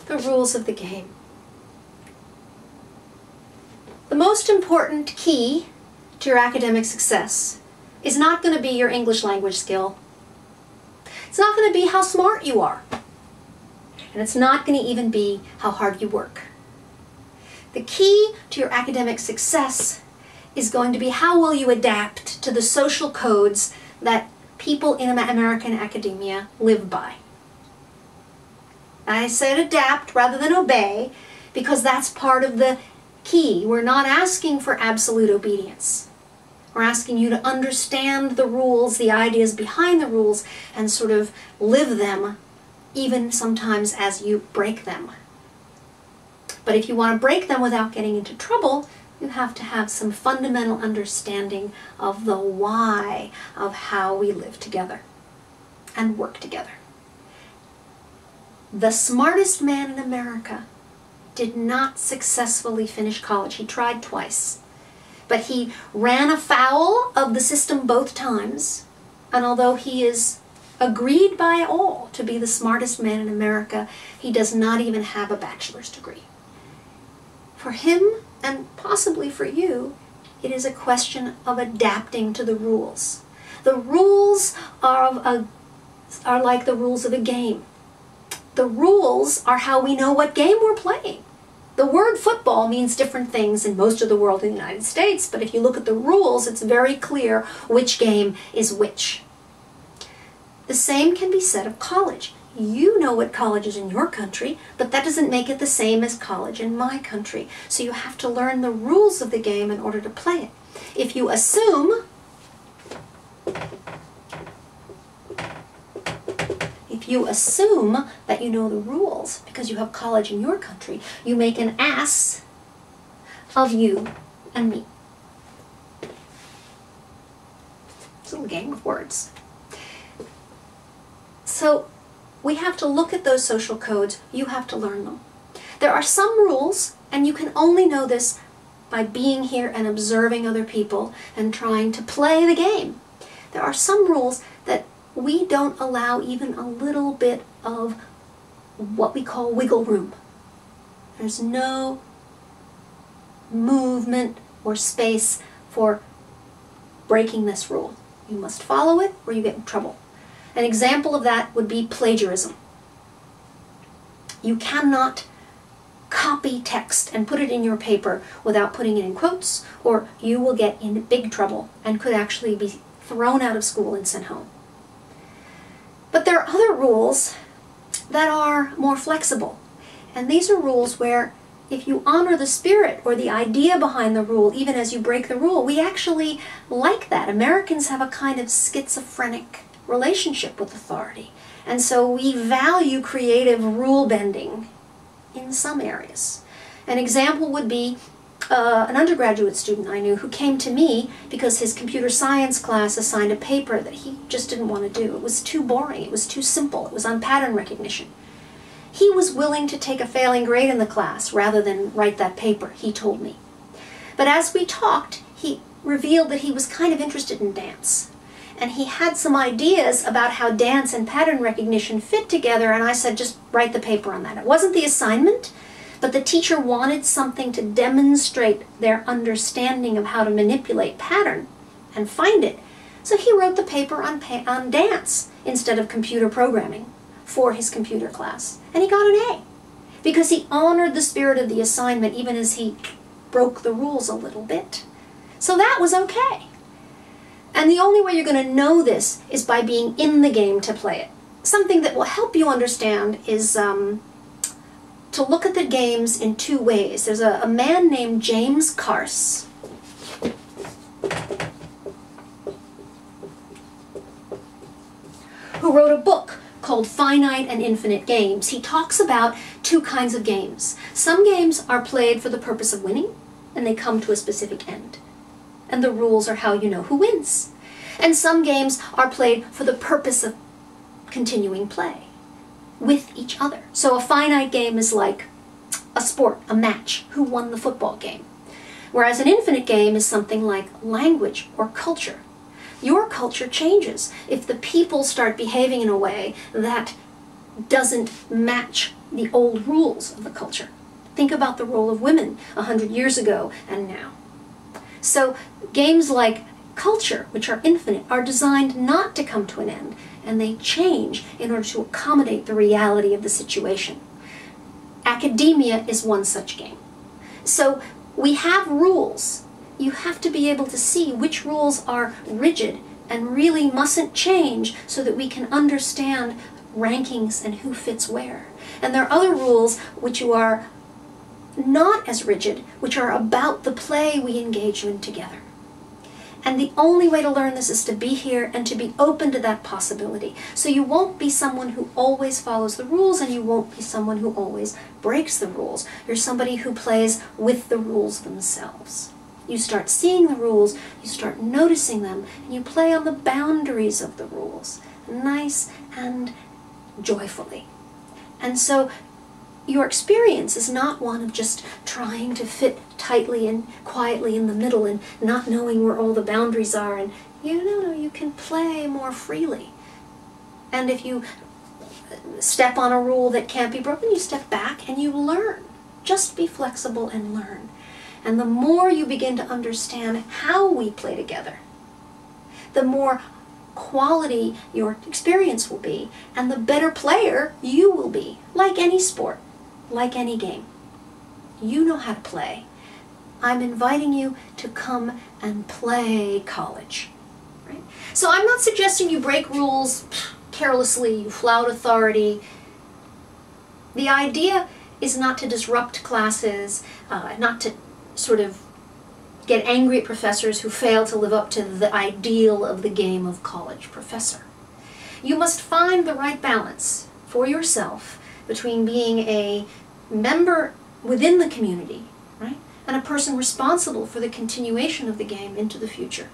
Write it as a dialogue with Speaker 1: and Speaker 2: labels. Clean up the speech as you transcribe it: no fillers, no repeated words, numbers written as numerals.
Speaker 1: the rules of the game. The most important key to your academic success is not going to be your English language skill. It's not going to be how smart you are. And it's not going to even be how hard you work. The key to your academic success is going to be how will you adapt to the social codes that people in American academia live by. I said adapt rather than obey because that's part of the key. We're not asking for absolute obedience. We're asking you to understand the rules, the ideas behind the rules, and sort of live them, even sometimes as you break them. But if you want to break them without getting into trouble, you have to have some fundamental understanding of the why of how we live together and work together. The smartest man in America did not successfully finish college. He tried twice. But he ran afoul of the system both times. And although he is agreed by all to be the smartest man in America, he does not even have a bachelor's degree. For him, and possibly for you, it is a question of adapting to the rules. The rules are like the rules of a game. The rules are how we know what game we're playing. The word football means different things in most of the world in the United States, but if you look at the rules, it's very clear which game is which. The same can be said of college. You know what college is in your country, but that doesn't make it the same as college in my country. So you have to learn the rules of the game in order to play it. If you assume that you know the rules because you have college in your country, you make an ass of you and me. It's a little game of words. So we have to look at those social codes. You have to learn them. There are some rules, and you can only know this by being here and observing other people and trying to play the game. There are some rules that we don't allow even a little bit of what we call wiggle room. There's no movement or space for breaking this rule. You must follow it or you get in trouble. An example of that would be plagiarism. You cannot copy text and put it in your paper without putting it in quotes, or you will get in big trouble and could actually be thrown out of school and sent home. But there are other rules that are more flexible. And these are rules where if you honor the spirit or the idea behind the rule, even as you break the rule, we actually like that. Americans have a kind of schizophrenic relationship with authority. And so we value creative rule bending in some areas. An example would be an undergraduate student I knew who came to me because his computer science class assigned a paper that he just didn't want to do. It was too boring. It was too simple. It was on pattern recognition. He was willing to take a failing grade in the class rather than write that paper, he told me. But as we talked, he revealed that he was kind of interested in dance. And he had some ideas about how dance and pattern recognition fit together, and I said, just write the paper on that. It wasn't the assignment, but the teacher wanted something to demonstrate their understanding of how to manipulate pattern and find it. So he wrote the paper on dance instead of computer programming for his computer class. And he got an A because he honored the spirit of the assignment even as he broke the rules a little bit. So that was okay. And the only way you're going to know this is by being in the game to play it. Something that will help you understand is to look at the games in two ways. There's a man named James Carse who wrote a book called Finite and Infinite Games. He talks about two kinds of games. Some games are played for the purpose of winning, and they come to a specific end. And the rules are how you know who wins. And some games are played for the purpose of continuing play with each other. So a finite game is like a sport, a match, who won the football game. Whereas an infinite game is something like language or culture. Your culture changes if the people start behaving in a way that doesn't match the old rules of the culture. Think about the role of women 100 years ago and now. So games like culture, which are infinite, are designed not to come to an end, and they change in order to accommodate the reality of the situation. Academia is one such game. So we have rules. You have to be able to see which rules are rigid and really mustn't change so that we can understand rankings and who fits where. And there are other rules which are not as rigid, which are about the play we engage in together. And the only way to learn this is to be here and to be open to that possibility. So you won't be someone who always follows the rules, and you won't be someone who always breaks the rules. You're somebody who plays with the rules themselves. You start seeing the rules, you start noticing them, and you play on the boundaries of the rules, nice and joyfully. And so your experience is not one of just trying to fit tightly and quietly in the middle and not knowing where all the boundaries are. And you can play more freely. And if you step on a rule that can't be broken, you step back and you learn. Just be flexible and learn. And the more you begin to understand how we play together, the more quality your experience will be, and the better player you will be, like any sport. Like any game. You know how to play. I'm inviting you to come and play college. Right? So I'm not suggesting you break rules carelessly, you flout authority. The idea is not to disrupt classes, not to sort of get angry at professors who fail to live up to the ideal of the game of college professor. You must find the right balance for yourself between being a member within the community, right, and a person responsible for the continuation of the game into the future.